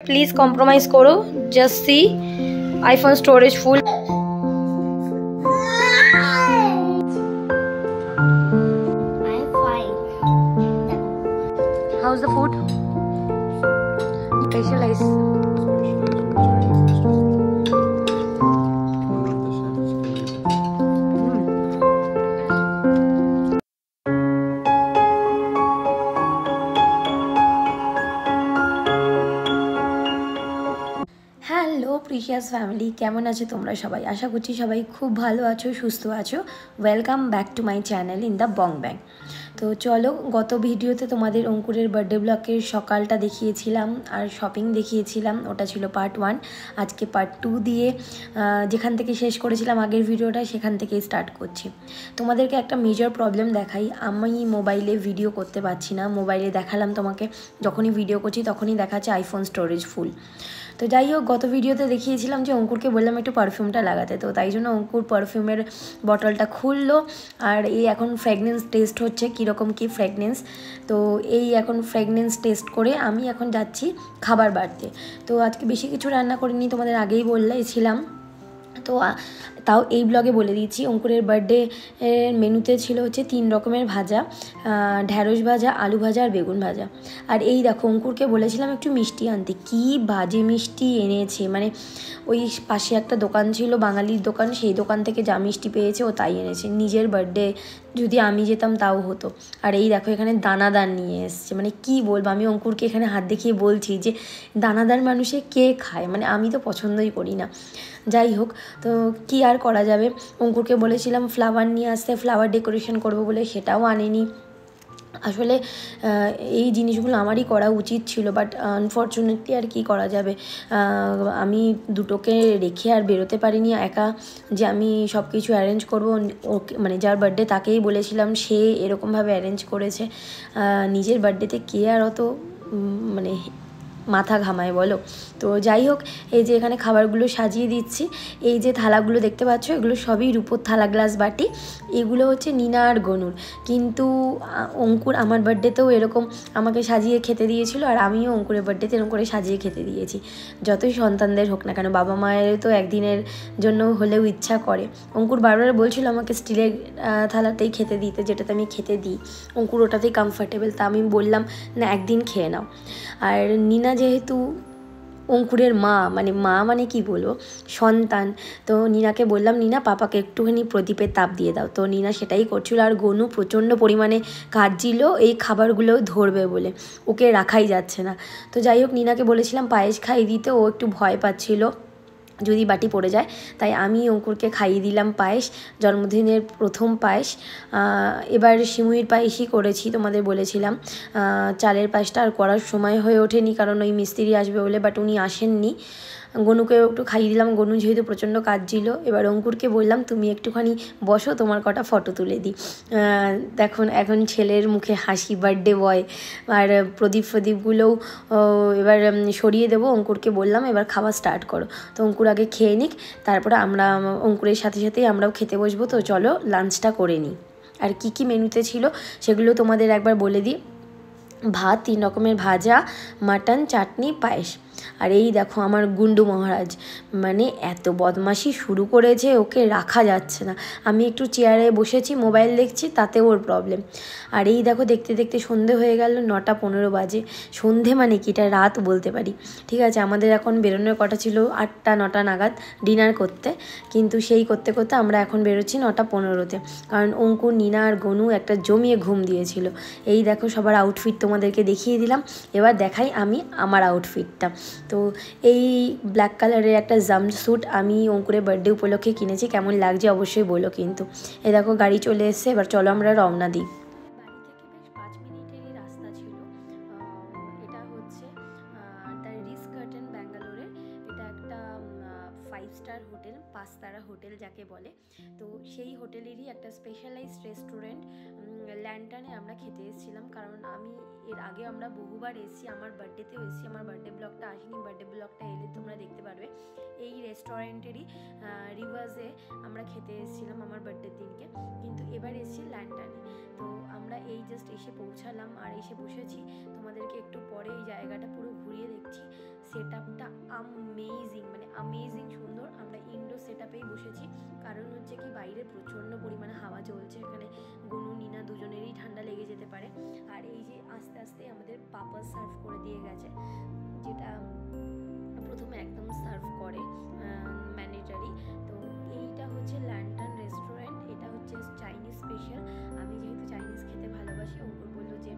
Please compromise করো। Just see iPhone storage full. How's the food? Specialized. Hello precious family, কেমন আছো তোমরা সবাই? আশা করছি সবাই খুব ভালো আছো, সুস্থ আছো। Welcome back to my channel in the Bong bang. তো চলো, গত ভিডিওতে তোমাদের অঙ্কুরের বার্থডে ব্লকের সকালটা দেখিয়েছিলাম আর শপিং দেখিয়েছিলাম, ওটা ছিল পার্ট 1। আজকে পার্ট 2 দিয়ে যেখান থেকে শেষ করেছিলাম আগের ভিডিওটা, সেখান থেকেই স্টার্ট করছি। তোমাদেরকে একটা মেজর প্রবলেম দেখাই, আমি মোবাইলে ভিডিও করতে পারছি না। মোবাইলে দেখালাম তোমাকে, যখনই ভিডিও করছি তখনই দেখাচ্ছে আইফোন স্টোরেজ ফুল। তো যাই হোক, গত ভিডিওতে দেখিয়েছিলাম যে অঙ্কুরকে বললাম একটু পারফিউমটা লাগাতে, তো তাই জন্য অঙ্কুর পারফিউমের বটলটা খুললো আর এই এখন ফ্র্যাগনেন্স টেস্ট হচ্ছে কীরকম কী ফ্র্যাগনেন্স। তো এই এখন ফ্র্যাগনেন্স টেস্ট করে আমি এখন যাচ্ছি খাবার বাড়তে। তো আজকে বেশি কিছু রান্না করিনি, তোমাদের আগেই বললেছিলাম। তো তাও এই ব্লগে বলে দিচ্ছি, অঙ্কুরের বার্থডে মেনুতে ছিল হচ্ছে 3 রকমের ভাজা, ঢ্যাঁড়স ভাজা, আলু ভাজা আর বেগুন ভাজা। আর এই দেখো, অঙ্কুরকে বলেছিলাম একটু মিষ্টি আনতে, কি বাজে মিষ্টি এনেছে। মানে ওই পাশে একটা দোকান ছিল, বাঙালির দোকান, সেই দোকান থেকে যা মিষ্টি পেয়েছে ও তাই এনেছে। নিজের বার্থডে যদি আমি যেতাম তাও হতো। আর এই দেখো, এখানে দানাদার নিয়ে এসছে। মানে কি বলবো, আমি অঙ্কুরকে এখানে হাত দেখিয়ে বলছি যে দানাদার মানুষে কে খায়, মানে আমি তো পছন্দই করি না। যাই হোক, তো কি আর করা যাবে। অঙ্কুরকে বলেছিলাম ফ্লাওয়ার নিয়ে আসতে, ফ্লাওয়ার ডেকোরেশন করবো বলে, সেটাও আনেনি। আসলে এই জিনিসগুলো আমারই করা উচিত ছিল, বাট আনফর্চুনেটলি আর কি করা যাবে। আমি দুটোকে রেখে আর বেরোতে পারিনি একা, যে আমি সব কিছু অ্যারেঞ্জ করবো। ওকে, মানে যার বার্থডে তাকেই বলেছিলাম, সে এরকমভাবে অ্যারেঞ্জ করেছে। নিজের বার্থডেতে কে আর অত মানে মাথা ঘামায় বলো। তো যাই হোক, এই যে এখানে খাবারগুলো সাজিয়ে দিচ্ছি। এই যে থালাগুলো দেখতে পাচ্ছ, এগুলো সবই রূপোর থালা, গ্লাস, বাটি। এগুলো হচ্ছে নিনা আর গনুর। কিন্তু অঙ্কুর আমার বার্থডেতেও এরকম আমাকে সাজিয়ে খেতে দিয়েছিল, আর আমিও অঙ্কুরের বার্থডেতে এরকম করে সাজিয়ে খেতে দিয়েছি। যতই সন্তানদের হোক না কেন, বাবা মায়ের তো একদিনের জন্য হলেও ইচ্ছা করে। অঙ্কুর বারবার বলছিল আমাকে স্টিলের থালাতেই খেতে দিতে, যেটাতে আমি খেতে দিই। অঙ্কুর ওটাতেই কমফর্টেবল, তা আমি বললাম না, একদিন খেয়ে নাও। আর নিনা যেহেতু অঙ্কুরের মা মানে কি বলবো, সন্তান, তো নিনাকে বললাম, নিনা পাপাকে একটুখানি প্রদীপের তাপ দিয়ে দাও। তো নিনা সেটাই করছিল। আর গনু প্রচণ্ড পরিমাণে কাঁদছিল এই খাবারগুলো ধরবে বলে, ওকে রাখাই যাচ্ছে না। তো যাই হোক, নিনাকে বলেছিলাম পায়েস খাইয়ে দিতে, ও একটু ভয় পাচ্ছিল যদি বাটি পড়ে যায়। তাই আমি অঙ্কুরকে খাইয়ে দিলাম পায়েস, জন্মদিনের প্রথম পায়েস। এবার সিমুইর পায়েসই করেছি, তোমাদের বলেছিলাম। চালের পায়েসটা আর করার সময় হয়ে ওঠেনি, কারণ ওই মিস্ত্রি আসবে বলে, বাট উনি আসেননি। গনুকেও একটু খাইয়ে দিলাম, গনু যেহেতু প্রচণ্ড কাঁদছিল। এবার অঙ্কুরকে বললাম তুমি একটুখানি বসো, তোমার কটা ফটো তুলে দিই। দেখুন, এখন ছেলের মুখে হাসি, বার্থডে বয়। আর প্রদীপগুলোও এবার সরিয়ে দেবো। অঙ্কুরকে বললাম এবার খাওয়া স্টার্ট করো। তো অঙ্কুর আগে খেয়ে নিক, তারপরে আমরা অঙ্কুরের সাথে সাথেই আমরাও খেতে বসবো। তো চলো লাঞ্চটা করে নিই। আর কি কি মেনুতে ছিল সেগুলো তোমাদের একবার বলে দিই। ভাত, 3 রকমের ভাজা, মাটন, চাটনি, পায়েস। আর এই দেখো আমার গুন্ডু মহারাজ, মানে এত বদমাশি শুরু করেছে, ওকে রাখা যাচ্ছে না। আমি একটু চেয়ারে বসেছি, মোবাইল দেখছি, তাতে ওর প্রবলেম। আর এই দেখো, দেখতে দেখতে সন্ধে হয়ে গেল, 9:15 বাজে। সন্ধে মানে কি, এটা রাত বলতে পারি। ঠিক আছে, আমাদের এখন বেরোনোর কথা ছিল 8-9 নাগাদ ডিনার করতে, কিন্তু সেই করতে করতে আমরা এখন বেরোচ্ছি 9:15-তে। কারণ অঙ্কুর, নিনা আর গনু একটা জমিয়ে ঘুম দিয়েছিল। এই দেখো, সবার আউটফিট তোমাদেরকে দেখিয়ে দিলাম। এবার দেখাই আমি আমার আউটফিটটা। তো এই ব্ল্যাক কালারের একটা জাম্পস্যুট আমি অঙ্কুরের বার্থডে উপলক্ষে কিনেছি, কেমন লাগছে অবশ্যই বলো কিন্তু। এই দেখো, গাড়ি চলে এসছে, এবার চলো আমরা রওনা দিই। বাড়ি থেকে বেশ 5 মিনিটেরই রাস্তা ছিল। এটা হচ্ছে দ্য রিস গার্ডেন, ব্যাঙ্গালোরে। এটা একটা 5 স্টার হোটেল, 5 তারা হোটেল যাকে বলে। তো সেই হোটেলেরই একটা স্পেশালাইজড রেস্টুরেন্ট ল্যান্টার্নে আমরা খেতে এসেছিলাম। কারণ আমি এর আগে আমরা বহুবার এসেছি, আমার বার্থডেতেও এসেছি। আমার বার্থডে ব্লগটা আসেনি, বার্থডে ব্লগটা এলে তোমরা দেখতে পারবে। এই রেস্টুরেন্টেরই রিভার্সে আমরা খেতে এসেছিলাম আমার বার্থডের দিনকে, কিন্তু এবার এসেছি ল্যান্টার্নে। তো আমরা এই জাস্ট এসে পৌঁছালাম আর এসে বসেছি। তোমাদেরকে একটু পরে এই জায়গাটা পুরো ঘুরিয়ে দেখছি। সেট আপটা আমেজিং, মানে আমেজিং সুন্দর। আমরা ইনডোর সেট আপেই বসেছি, কারণ হচ্ছে কি বাইরে প্রচণ্ড পরিমাণে হাওয়া চলছে, এখানে গনু নিনা দুজনেরই ঠান্ডা লেগে যেতে পারে। আর এই যে আস্তে আস্তে আমাদের পাপা সার্ভ করে দিয়ে গেছে, যেটা প্রথমে একদম সার্ভ করে ম্যান্ডেটারি। তো এইটা হচ্ছে ল্যান্টার্ন রেস্টুরেন্ট, এটা হচ্ছে চাইনিজ স্পেশাল। আমি যেহেতু চাইনিজ খেতে ভালোবাসি, অঙ্কুর বললো যে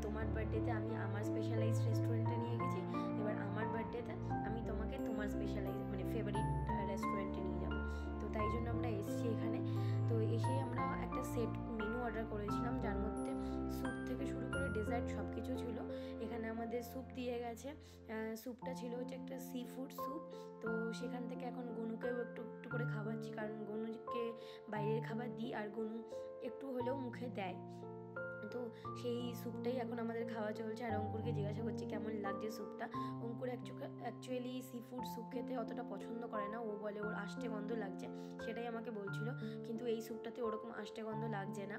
তোমার বার্থডেতে আমি আমার স্পেশালাইজ রেস্টুরেন্টে নিয়ে গেছি, এবার আমার বার্থডেতে আমি তোমাকে তোমার স্পেশালাইজ মানে ফেভারিট রেস্টুরেন্টে নিয়ে যাবো। তো তাই জন্য আমরা এসেছি এখানে। তো এসে আমরা একটা সেট মেনু অর্ডার করেছিলাম, যার মধ্যে স্যুপ থেকে শুরু করে ডেজার্ট সব কিছু ছিল। এখানে আমাদের স্যুপ দিয়ে গেছে, স্যুপটা ছিল হচ্ছে একটা সি ফুড স্যুপ। তো সেখান থেকে এখন গনুকেও একটু একটু করে খাওয়াচ্ছি, কারণ গনুকে বাইরের খাবার দিই আর গনু একটু হলেও মুখে দেয়। তো সেই স্যুপটাই এখন আমাদের খাওয়া চলছে। আর অঙ্কুরকে জিজ্ঞাসা করছি কেমন লাগছে স্যুপটা। অঙ্কুর অ্যাকচুয়ালি সি ফুড স্যুপ খেতে অতটা পছন্দ করে না, ও বলে ওর আষ্টে গন্ধ লাগছে, সেটাই আমাকে বলছিল। কিন্তু এই স্যুপটাতে ওরকম আষ্টে গন্ধ লাগছে না।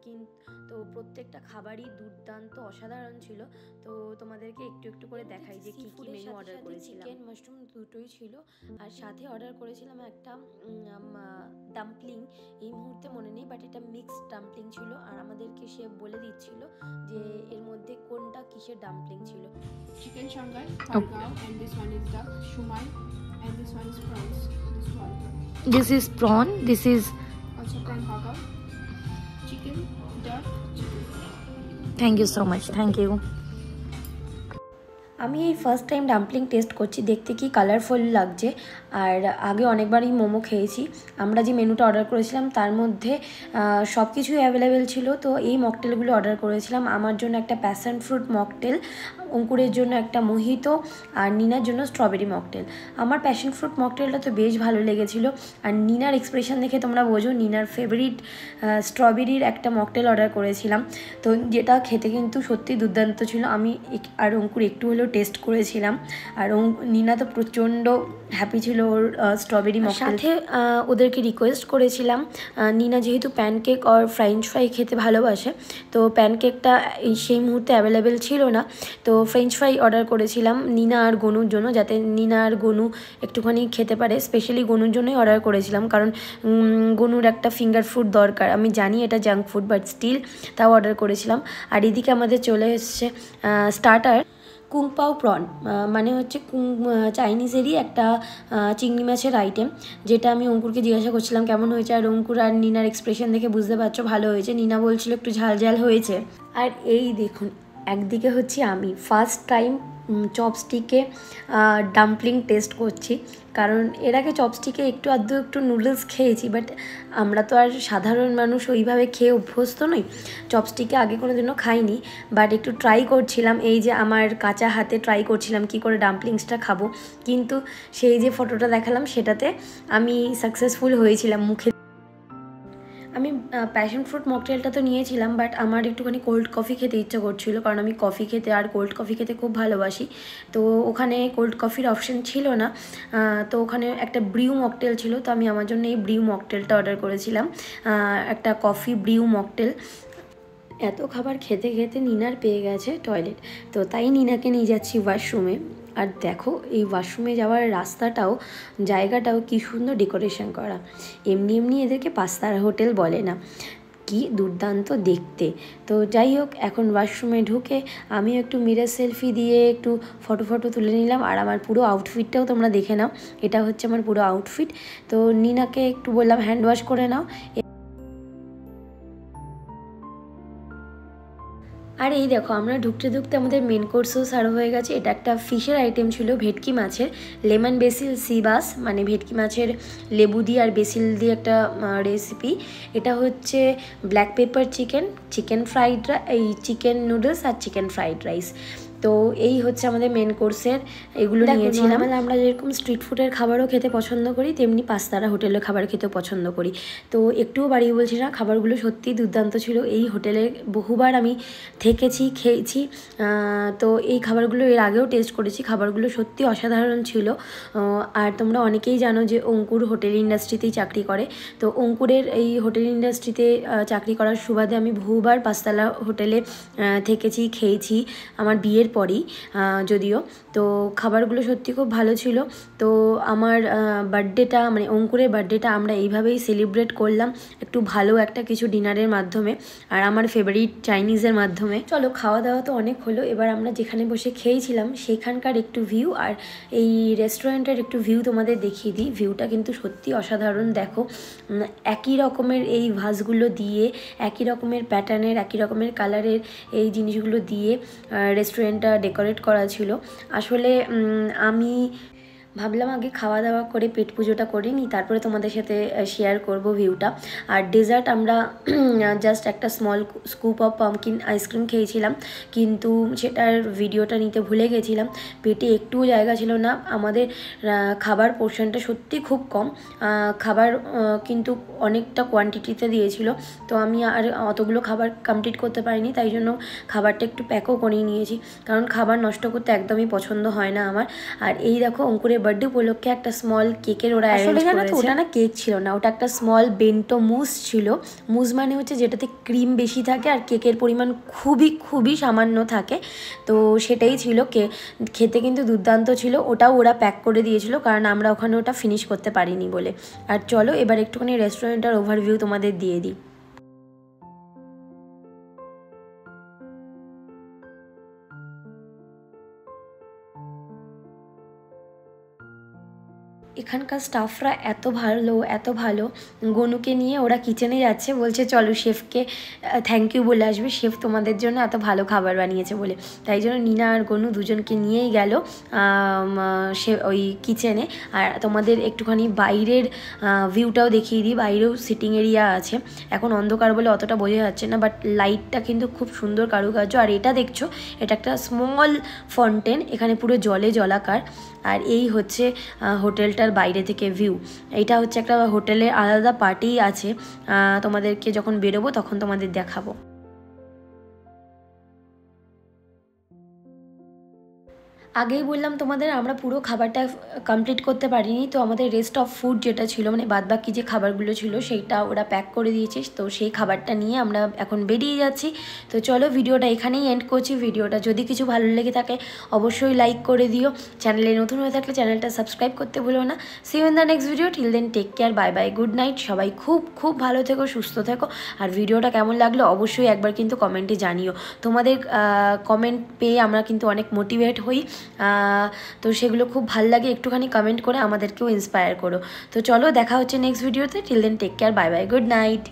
কিন্তু প্রত্যেকটা খাবারই দুর্দান্ত অসাধারণ ছিল। তো তোমাদেরকে একটু একটু করে দেখাই যে কী কী মেনু অর্ডার করেছিলাম। চিকেন মাশরুম দুটোই ছিল, আর সাথে অর্ডার করেছিলাম একটা ডাম্পলিং, এই মুহূর্তে মনে নেই, বাট এটা মিক্সড ডাম্পলিং ছিল। আর আমাদেরকে সে বলে দিচ্ছিল যে এর মধ্যে কোনটা কিসের ডাম্পলিং ছিল। চিকেন শাঙ্গাই, পারগাও, and this one is the shumai, and this one is prawns. This is prawn, this is Also prawn hagao, chicken, duck, chicken. Thank you so much, thank you. আমি এই first time dumpling test করছি, দেখতে কি colourful লাগছে। আর আগে অনেকবারই মোমো খেয়েছি। আমরা যে মেনুটা অর্ডার করেছিলাম তার মধ্যে সব কিছুই অ্যাভেলেবেল ছিল। তো এই মকটেলগুলো অর্ডার করেছিলাম, আমার জন্য একটা প্যাশন ফ্রুট মকটেল, অঙ্কুরের জন্য একটা মোহিতো, আর নিনার জন্য স্ট্রবেরি মকটেল। আমার প্যাশন ফ্রুট মকটেলটা তো বেশ ভালো লেগেছিল। আর নিনার এক্সপ্রেশন দেখে তোমরা বোঝো, নিনার ফেভারিট স্ট্রবেরির একটা মকটেল অর্ডার করেছিলাম। তো যেটা খেতে কিন্তু সত্যি দুর্দান্ত ছিল। আমি আর অঙ্কুর একটু হলেও টেস্ট করেছিলাম, আর নিনা তো প্রচণ্ড হ্যাপি ছিল ওর স্ট্রবেরি মকটেল। সাথে ওদেরকে রিকোয়েস্ট করেছিলাম, নিনা যেহেতু প্যানকেক আর ফ্রেঞ্চ ফ্রাই খেতে ভালোবাসে, তো প্যানকেকটা সেই মুহূর্তে অ্যাভেলেবেল ছিল না। তো ফ্রেঞ্চ ফ্রাই অর্ডার করেছিলাম নিনা আর গনুর জন্য, যাতে নিনা আর গনু একটুখানি খেতে পারে। স্পেশালি গনুর জন্যই অর্ডার করেছিলাম, কারণ গনুর একটা ফিঙ্গার ফুড দরকার। আমি জানি এটা জাঙ্ক ফুড, বাট স্টিল তাও অর্ডার করেছিলাম। আর এদিকে আমাদের চলে এসছে স্টার্টার কুংপাও প্রন, মানে হচ্ছে চাইনিজেরই একটা চিংড়ি মাছের আইটেম, যেটা আমি অঙ্কুরকে জিজ্ঞাসা করছিলাম কেমন হয়েছে। আর অঙ্কুর আর নিনার এক্সপ্রেশন দেখে বুঝতে পারছো ভালো হয়েছে। নিনা বলছিল একটু ঝাল ঝাল হয়েছে। আর এই দেখুন, একদিকে হচ্ছে আমি ফার্স্ট টাইম চপস্টিকে ডাম্পলিং টেস্ট করছি, কারণ এর আগে চপস্টিকে একটু নুডলস খেয়েছি, বাট আমরা তো আর সাধারণ মানুষ ওইভাবে খেয়ে অভ্যস্ত নই, চপস্টিকে আগে কোনো দিনও খাইনি। বাট একটু ট্রাই করছিলাম, এই যে আমার কাঁচা হাতে ট্রাই করছিলাম কি করে ডাম্পলিংসটা খাবো। কিন্তু সেই যে ফটোটা দেখালাম সেটাতে আমি সাকসেসফুল হয়েছিলাম মুখে। আমি প্যাশন ফ্রুট মকটেলটা তো নিয়েছিলাম, বাট আমার একটুখানি কোল্ড কফি খেতে ইচ্ছা করছিল, কারণ আমি কফি খেতে আর কোল্ড কফি খেতে খুব ভালোবাসি। তো ওখানে কোল্ড কফির অপশন ছিল না, তো ওখানে একটা ব্রিউ মকটেল ছিল। তো আমি আমার জন্য এই ব্রিউ মকটেলটা অর্ডার করেছিলাম, একটা কফি ব্রিউ মকটেল। এত খাবার খেতে খেতে নিনার পেয়ে গেছে টয়লেট, তো তাই নিনাকে নিয়ে যাচ্ছি ওয়াশরুমে। আর দেখো এই ওয়াশরুমে যাওয়ার রাস্তাটাও জায়গাটাও কি সুন্দর ডেকোরেশন করা। এমনি এমনি এদেরকে পাঁচতারা হোটেল বলে না, কি দুর্দান্ত দেখতে। তো যাই হোক, এখন ওয়াশরুমে ঢুকে আমিও একটু মিরর সেলফি দিয়ে একটু ফটো তুলে নিলাম। আর আমার পুরো আউটফিটটাও তোমরা দেখে নাও, এটা হচ্ছে আমার পুরো আউটফিট। তো নিনাকে একটু বললাম হ্যান্ড ওয়াশ করে নাও। আর এই দেখো, আমরা ঢুকতে ঢুকতে আমাদের মেন কোর্সও সার্ভ হয়ে গেছে। এটা একটা ফিশের আইটেম ছিল, ভেটকি মাছের লেমন বেসিল সি বাস, মানে ভেটকি মাছের লেবু দিয়ে আর বেসিল দিয়ে একটা রেসিপি। এটা হচ্ছে ব্ল্যাক পেপার চিকেন ফ্রাইড এই চিকেন নুডলস আর চিকেন ফ্রাইড রাইস। তো এই হচ্ছে আমাদের মেন কোর্সের, এগুলো নিয়েছিলাম। আমরা যেরকম স্ট্রিট ফুডের খাবারও খেতে পছন্দ করি, তেমনি পাঁচতারা হোটেলের খাবার খেতেও পছন্দ করি। তো একটুও বাড়িয়ে বলছি না, খাবারগুলো সত্যিই দুর্দান্ত ছিল। এই হোটেলে বহুবার আমি থেকেছি, খেয়েছি। তো এই খাবারগুলো এর আগেও টেস্ট করেছি, খাবারগুলো সত্যি অসাধারণ ছিল। আর তোমরা অনেকেই জানো যে অঙ্কুর হোটেল ইন্ডাস্ট্রিতেই চাকরি করে। তো অঙ্কুরের এই হোটেল ইন্ডাস্ট্রিতে চাকরি করার সুবাদে আমি বহুবার পাঁচতলা হোটেলে থেকেছি, খেয়েছি। আমার বিয়ের পরেই যদিও। তো খাবারগুলো সত্যি খুব ভালো ছিল। তো আমার বার্থডেটা মানে অঙ্কুরের বার্থডেটা আমরা এইভাবেই সেলিব্রেট করলাম, একটু ভালো একটা কিছু ডিনারের মাধ্যমে আর আমার ফেভারিট চাইনিজের মাধ্যমে। চলো খাওয়া দাওয়া তো অনেক হলো, এবার আমরা যেখানে বসে খেয়েছিলাম সেখানকার একটু ভিউ আর এই রেস্টুরেন্টের একটু ভিউ তোমাদের দেখিয়ে দিই। ভিউটা কিন্তু সত্যি অসাধারণ। দেখো একই রকমের এই ভাসগুলো দিয়ে, একই রকমের প্যাটার্নের, একই রকমের কালারের এই জিনিসগুলো দিয়ে রেস্টুরেন্টটা ডেকোরেট করা ছিল। আসলে আমি ভাবলাম আগে খাওয়া দাওয়া করে পেট পুজোটা করে নিই, তারপরে তোমাদের সাথে শেয়ার করব ভিউটা। আর ডেজার্ট আমরা জাস্ট একটা small scoop of pumpkin ice cream খেয়েছিলাম, কিন্তু সেটার ভিডিওটা নিতে ভুলে গেছিলাম। পেটে একটুও জায়গা ছিল না। আমাদের খাবার পোর্শনটা সত্যি খুব কম, খাবার কিন্তু অনেকটা কোয়ান্টিটিতে দিয়েছিল। তো আমি আর অতগুলো খাবার কমপ্লিট করতে পারিনি, তাই জন্য খাবারটা একটু প্যাকও করে নিয়েছি, কারণ খাবার নষ্ট করতে একদমই পছন্দ হয় না আমার। আর এই দেখো অঙ্কুরের বার্থডে উপলক্ষে একটা স্মল কেকের ওরা অ্যারেঞ্জ করেছে। ওটা না কেক ছিল না, ওটা একটা স্মল বেন্টো মুস ছিল। মুস মানে হচ্ছে যেটাতে ক্রিম বেশি থাকে আর কেকের পরিমাণ খুবই খুবই সামান্য থাকে। তো সেটাই ছিল, খেতে কিন্তু দুর্দান্ত ছিল। ওটাও ওরা প্যাক করে দিয়েছিল, কারণ আমরা ওখানে ওটা ফিনিশ করতে পারিনি বলে। আর চলো এবার একটুখানি রেস্টুরেন্টের ওভারভিউ তোমাদের দিয়ে দিই। এখানকার স্টাফরা এত ভালো। গনুকে নিয়ে ওরা কিচেনে যাচ্ছে, বলছে চলো শেফকে থ্যাংক ইউ বলে আসবে, শেফ তোমাদের জন্য এত ভালো খাবার বানিয়েছে বলে। তাই জন্য নিনা আর গনু দুজনকে নিয়েই গেল সে ওই কিচেনে। আর তোমাদের একটুখানি বাইরের ভিউটাও দেখিয়ে দিই। বাইরেও সিটিং এরিয়া আছে, এখন অন্ধকার বলে অতটা বোঝা যাচ্ছে না, বাট লাইটটা কিন্তু খুব সুন্দর কারুকার্য। আর এটা দেখছো, এটা একটা স্মল ফাউন্টেন, এখানে পুরো জলে জলাকার। আর এই হচ্ছে হোটেলটার বাইরে থেকে ভিউ। এটা হচ্ছে একটা হোটেলের আলাদা পার্টি আছে, তোমাদেরকে যখন বেরোবো তখন তোমাদের দেখাবো। আগেই বললাম তোমাদের আমরা পুরো খাবারটা কমপ্লিট করতে পারিনি, তো আমাদের রেস্ট অফ ফুড যেটা ছিল মানে বাদবাকি যে খাবারগুলো ছিল সেইটা ওরা প্যাক করে দিয়েছে। তো সেই খাবারটা নিয়ে আমরা এখন বেরিয়ে যাচ্ছি। তো চলো ভিডিওটা এখানেই এন্ড করছি। ভিডিওটা যদি কিছু ভালো লেগে থাকে অবশ্যই লাইক করে দিও, চ্যানেলে নতুন হয়ে থাকলে চ্যানেলটা সাবস্ক্রাইব করতে ভুলো না। See you in the next video, till then take care, bye bye, good night. সবাই খুব খুব ভালো থেকো, সুস্থ থেকো। আর ভিডিওটা কেমন লাগলো অবশ্যই একবার কিন্তু কমেন্টে জানিও। তোমাদের কমেন্ট পেয়ে আমরা কিন্তু অনেক মোটিভেট হই, তো সেগুলো খুব ভাল লাগে। একটুখানি কমেন্ট করে আমাদেরকেও ইন্সপায়ার করো। তো চলো দেখা হচ্ছে নেক্সট ভিডিওতে, till then take care, bye bye, good night.